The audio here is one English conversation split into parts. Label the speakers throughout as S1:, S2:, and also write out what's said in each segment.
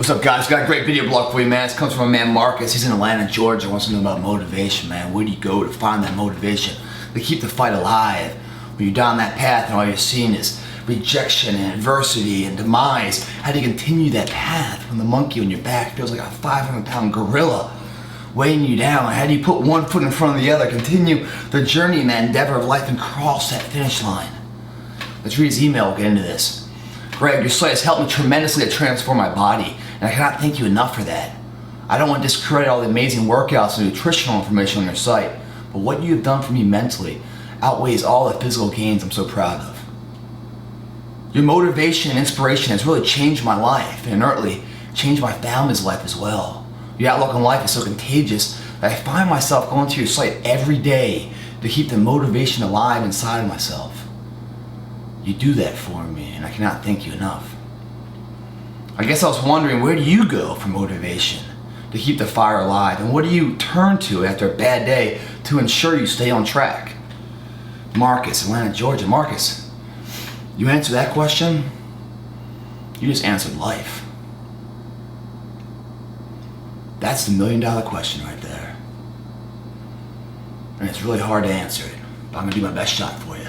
S1: What's up, guys? Got a great video blog for you, man. This comes from my man Marcus. He's in Atlanta, Georgia. Wants to know about motivation, man. Where do you go to find that motivation to keep the fight alive when you're down that path and all you're seeing is rejection and adversity and demise? How do you continue that path when the monkey on your back feels like a 500-pound gorilla weighing you down? How do you put one foot in front of the other, continue the journey in that endeavor of life and cross that finish line? Let's read his email. We'll get into this. Greg, your site has helped me tremendously to transform my body, and I cannot thank you enough for that. I don't want to discredit all the amazing workouts and nutritional information on your site, but what you have done for me mentally outweighs all the physical gains I'm so proud of. Your motivation and inspiration has really changed my life, and inertly changed my family's life as well. Your outlook on life is so contagious that I find myself going to your site every day to keep the motivation alive inside of myself. You do that for me, and I cannot thank you enough. I guess I was wondering, where do you go for motivation to keep the fire alive? And what do you turn to after a bad day to ensure you stay on track? Marcus, Atlanta, Georgia. Marcus, you answer that question, you just answered life. That's the $1,000,000 question right there. And it's really hard to answer it, but I'm gonna do my best shot for you.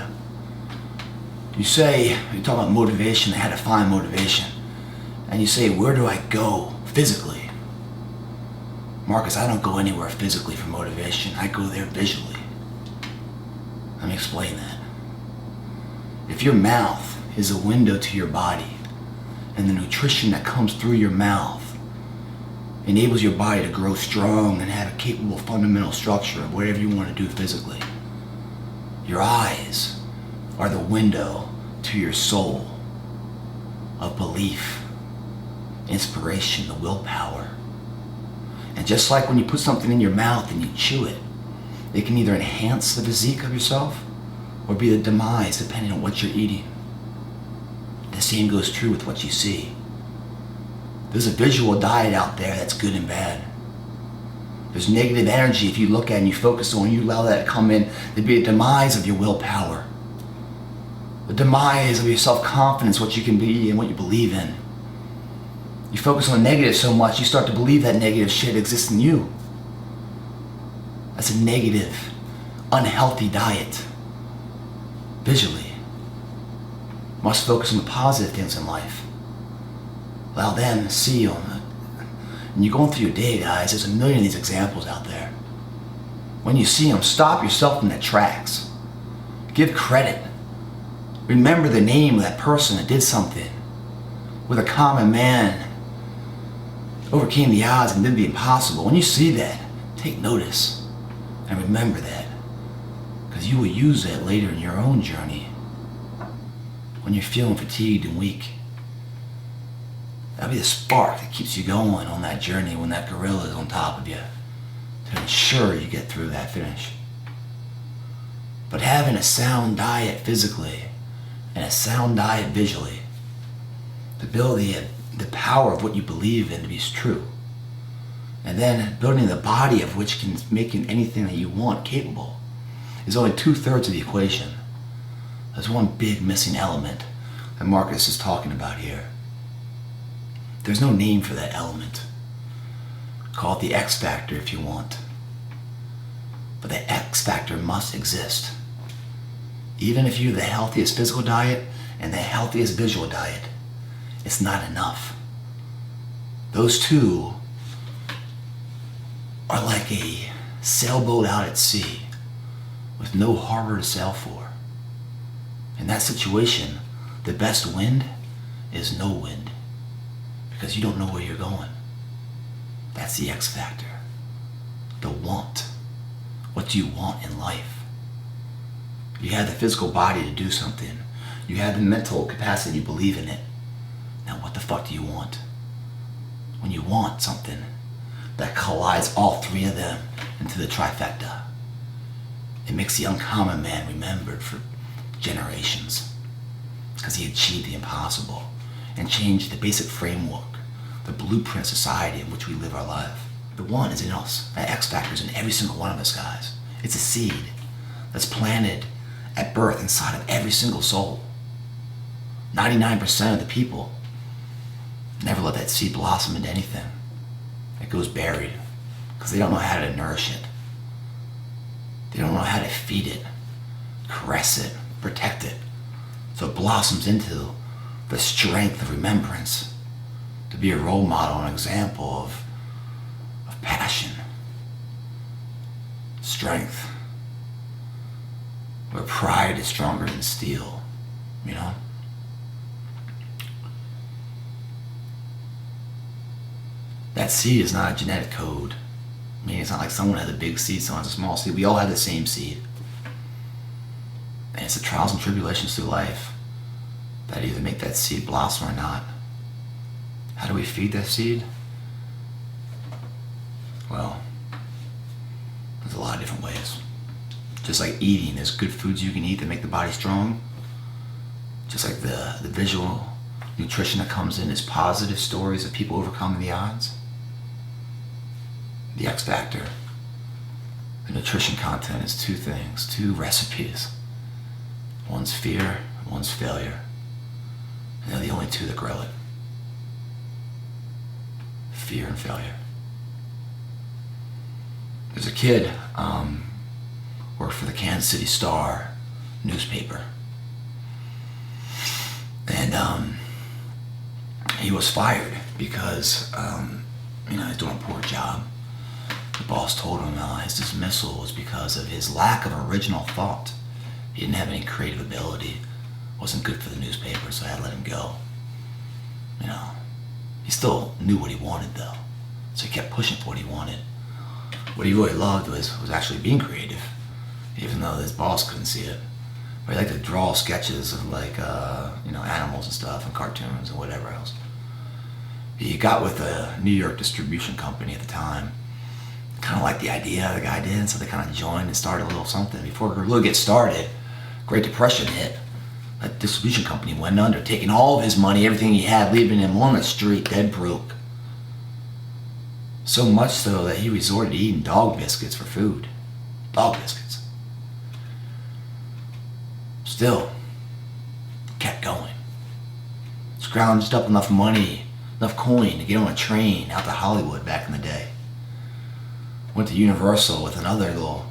S1: You say, you talk about motivation, how to find motivation. And you say, where do I go physically? Marcus, I don't go anywhere physically for motivation. I go there visually. Let me explain that. If your mouth is a window to your body, and the nutrition that comes through your mouth enables your body to grow strong and have a capable fundamental structure of whatever you want to do physically, your eyes are the window to your soul of belief, inspiration, the willpower. And just like when you put something in your mouth and you chew it, it can either enhance the physique of yourself or be the demise depending on what you're eating. The same goes true with what you see. There's a visual diet out there that's good and bad. There's negative energy if you look at it and you focus on, you allow that to come in, there'd be a demise of your willpower. The demise of your self-confidence, what you can be and what you believe in. You focus on the negative so much, you start to believe that negative shit exists in you. That's a negative, unhealthy diet. Visually. Must focus on the positive things in life. Allow them to see you. And you're going through your day, guys, there's a million of these examples out there. When you see them, stop yourself in their tracks. Give credit. Remember the name of that person that did something with a common man, overcame the odds and did the impossible. When you see that, take notice and remember that, because you will use that later in your own journey when you're feeling fatigued and weak. That'll be the spark that keeps you going on that journey when that gorilla is on top of you to ensure you get through that finish. But having a sound diet physically and a sound diet visually, to build the power of what you believe in to be true, and then building the body of which can make anything that you want capable, is only 2/3 of the equation. There's one big missing element that Marcus is talking about here. There's no name for that element. Call it the X factor if you want. But the X factor must exist. Even if you have the healthiest physical diet and the healthiest visual diet, it's not enough. Those two are like a sailboat out at sea with no harbor to sail for. In that situation, the best wind is no wind, because you don't know where you're going. That's the X factor. The want. What do you want in life? You have the physical body to do something. You have the mental capacity to believe in it. Now what the fuck do you want? When you want something that collides all three of them into the trifecta, it makes the uncommon man remembered for generations, because he achieved the impossible and changed the basic framework, the blueprint society in which we live our life. The one is in us. That X factor is in every single one of us, guys. It's a seed that's planted at birth inside of every single soul. 99% of the people Never let that seed blossom into anything. It goes buried because they don't know how to nourish it. They don't know how to feed it, caress it, protect it. So it blossoms into the strength of remembrance, to be a role model, an example of passion, strength, where pride is stronger than steel, you know? That seed is not a genetic code. I mean, it's not like someone has a big seed, someone has a small seed. We all have the same seed. And it's the trials and tribulations through life that either make that seed blossom or not. How do we feed that seed? Well, there's a lot of different ways. Just like eating, there's good foods you can eat that make the body strong. Just like the visual nutrition that comes in is positive stories of people overcoming the odds. The X factor, the nutrition content is two things, two recipes. One's fear, one's failure. And they're the only two that grow it. Fear and failure. There's a kid, worked for the Kansas City Star newspaper. And he was fired because, he's doing a poor job. The boss told him his dismissal was because of his lack of original thought. He didn't have any creative ability. Wasn't good for the newspaper, so I had to let him go. He still knew what he wanted though. So he kept pushing for what he wanted. What he really loved was actually being creative, even though his boss couldn't see it. But he liked to draw sketches of animals and stuff and cartoons and whatever else. He got with a New York distribution company at the time. Kind of liked the idea the guy did, so they kind of joined and started a little something. Before it could really get started, Great Depression hit. That distribution company went under, taking all of his money, everything he had, leaving him on the street, dead broke. So much so that he resorted to eating dog biscuits for food. Dog biscuits. Still, kept going. Scrounged up enough money, enough coin to get on a train out to Hollywood back in the day. Went to Universal with another little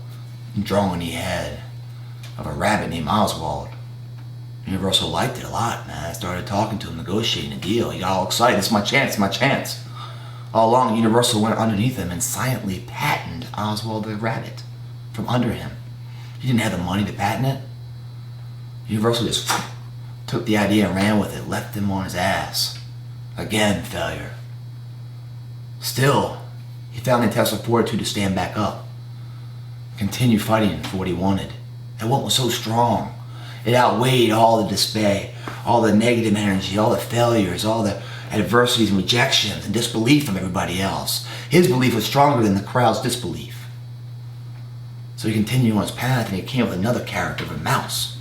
S1: drawing he had of a rabbit named Oswald. Universal liked it a lot, man. I started talking to him, negotiating a deal. He got all excited. It's my chance, my chance. All along, Universal went underneath him and silently patented Oswald the rabbit from under him. He didn't have the money to patent it. Universal just took the idea and ran with it, left him on his ass. Again, failure. Still, he found the intestinal fortitude to stand back up, continue fighting for what he wanted. And what was so strong? It outweighed all the despair, all the negative energy, all the failures, all the adversities and rejections and disbelief from everybody else. His belief was stronger than the crowd's disbelief. So he continued on his path and he came up with another character of a mouse.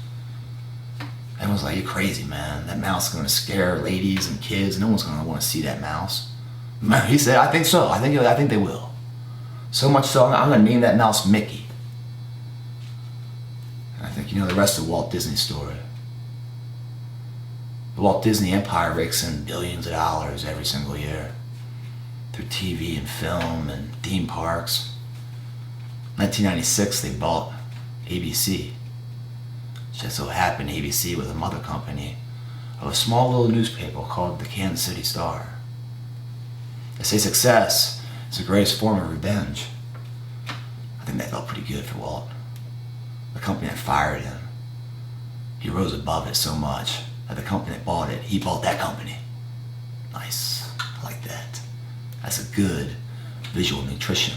S1: And was like, you're crazy, man. That mouse is going to scare ladies and kids. No one's going to want to see that mouse. He said, I think so. I think they will. So much so, I'm going to name that mouse Mickey. And I think you know the rest of the Walt Disney story. The Walt Disney Empire rakes in billions of dollars every single year through TV and film and theme parks. 1996, they bought ABC. Just so happened ABC was a mother company of a small little newspaper called the Kansas City Star. They say success is the greatest form of revenge. I think that felt pretty good for Walt. The company that fired him, he rose above it so much that the company that bought it, he bought that company. Nice, I like that. That's a good visual nutrition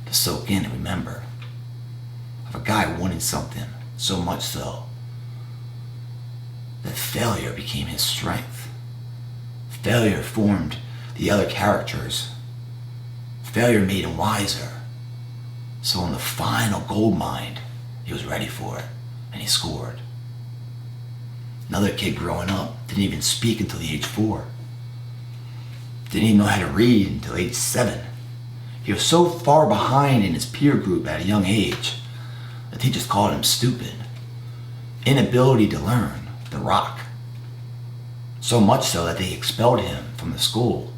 S1: to soak in and remember. Of a guy wanting something so much so that failure became his strength. Failure formed the other characters. Failure made him wiser. So in the final gold mine, he was ready for it, and he scored. Another kid growing up didn't even speak until the age 4. Didn't even know how to read until age 7. He was so far behind in his peer group at a young age that teachers called him stupid. Inability to learn, the rock. So much so that they expelled him from the school.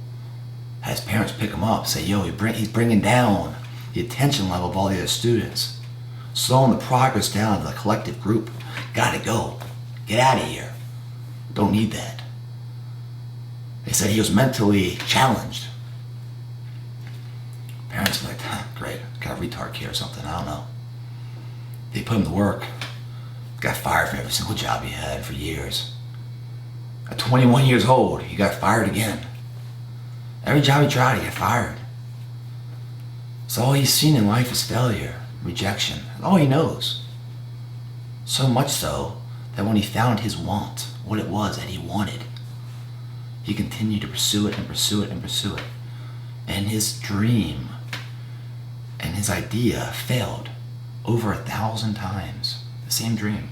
S1: Had his parents pick him up, say, yo, he's bringing down the attention level of all the other students. Slowing the progress down to the collective group. Gotta go. Get out of here. Don't need that. They said he was mentally challenged. Parents were like, great, got a retard kid or something, I don't know. They put him to work. Got fired from every single job he had for years. At 21 years old, he got fired again. Every job he tried, he got fired. So all he's seen in life is failure, rejection. That's all he knows. So much so that when he found his want, what it was that he wanted, he continued to pursue it and pursue it and pursue it. And his dream and his idea failed over 1,000 times. The same dream.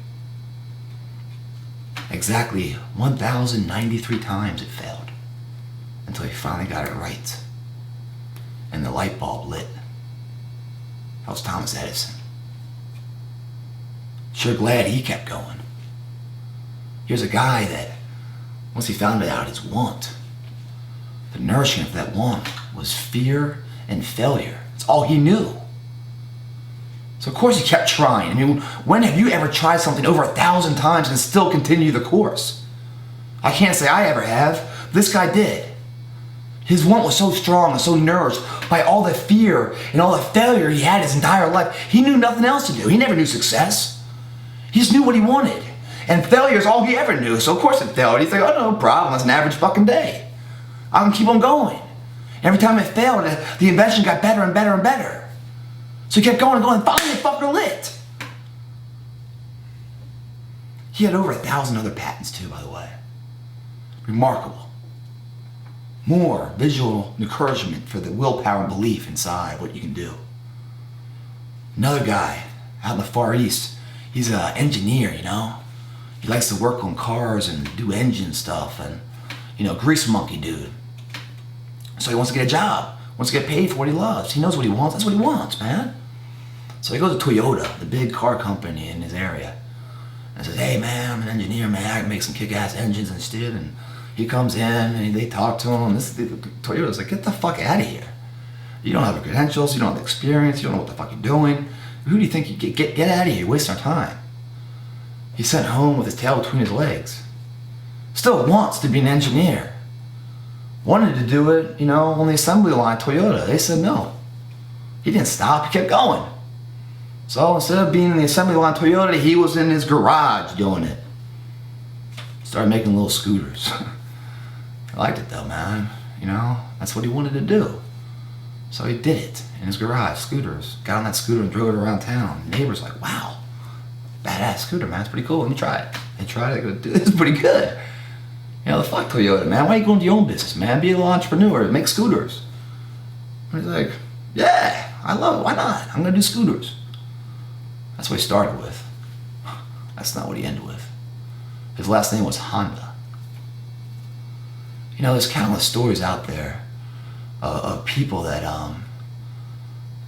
S1: Exactly 1,093 times it failed until he finally got it right. And the light bulb lit. That was Thomas Edison. Sure glad he kept going. Here's a guy that, once he found out his want, the nourishment of that want was fear and failure. That's all he knew. So of course he kept trying. I mean, when have you ever tried something over 1,000 times and still continue the course? I can't say I ever have. This guy did. His want was so strong and so nourished by all the fear and all the failure he had his entire life. He knew nothing else to do. He never knew success. He just knew what he wanted. And failure is all he ever knew. So of course it failed. He's like, oh, no problem. It's an average fucking day. I can keep on going. Every time it failed, the invention got better and better and better. So he kept going and going, and finally it fucking lit. He had over 1,000 other patents too, by the way. Remarkable. More visual encouragement for the willpower and belief inside what you can do. Another guy out in the Far East, he's an engineer, you know. He likes to work on cars and do engine stuff and, you know, grease monkey dude. So he wants to get a job, wants to get paid for what he loves. He knows what he wants, that's what he wants, man. So he goes to Toyota, the big car company in his area, and says, hey man, I'm an engineer, man, I can make some kick-ass engines and shit. And he comes in and they talk to him. Toyota's like, get the fuck out of here. You don't have the credentials, you don't have the experience, you don't know what the fuck you're doing. Who do you think you get out of here, you're wasting our time. He's sent home with his tail between his legs. Still wants to be an engineer. Wanted to do it, you know, on the assembly line Toyota. They said no. He didn't stop, he kept going. So instead of being in the assembly line Toyota, he was in his garage doing it. Started making little scooters. I liked it though, man. You know, that's what he wanted to do. So he did it in his garage, scooters. Got on that scooter and drove it around town. Neighbors like, wow, badass scooter, man. It's pretty cool. Let me try it. They tried it. They go, dude, this is pretty good. You know, the fuck Toyota, man. Why are you going to your own business, man? Be a little entrepreneur. Make scooters. And he's like, yeah, I love it. Why not? I'm going to do scooters. That's what he started with. That's not what he ended with. His last name was Honda. You know, there's countless stories out there of people that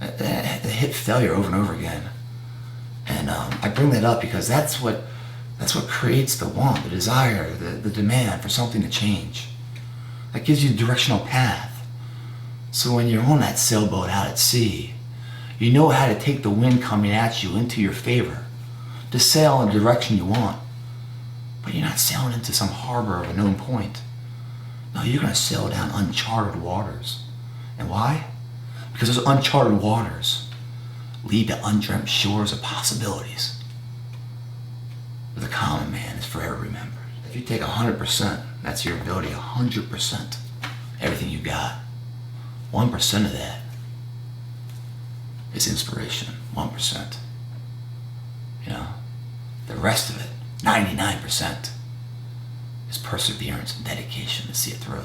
S1: hit failure over and over again. And I bring that up because that's what creates the want, the desire, the demand for something to change. That gives you a directional path. So when you're on that sailboat out at sea, you know how to take the wind coming at you into your favor, to sail in the direction you want. But you're not sailing into some harbor of a known point. No, you're going to sail down uncharted waters. And why? Because those uncharted waters lead to undreamt shores of possibilities. But the common man is forever remembered. If you take 100%, that's your ability, 100%, everything you got, 1% of that is inspiration, 1%. You know, the rest of it, 99%, is perseverance and dedication to see it through.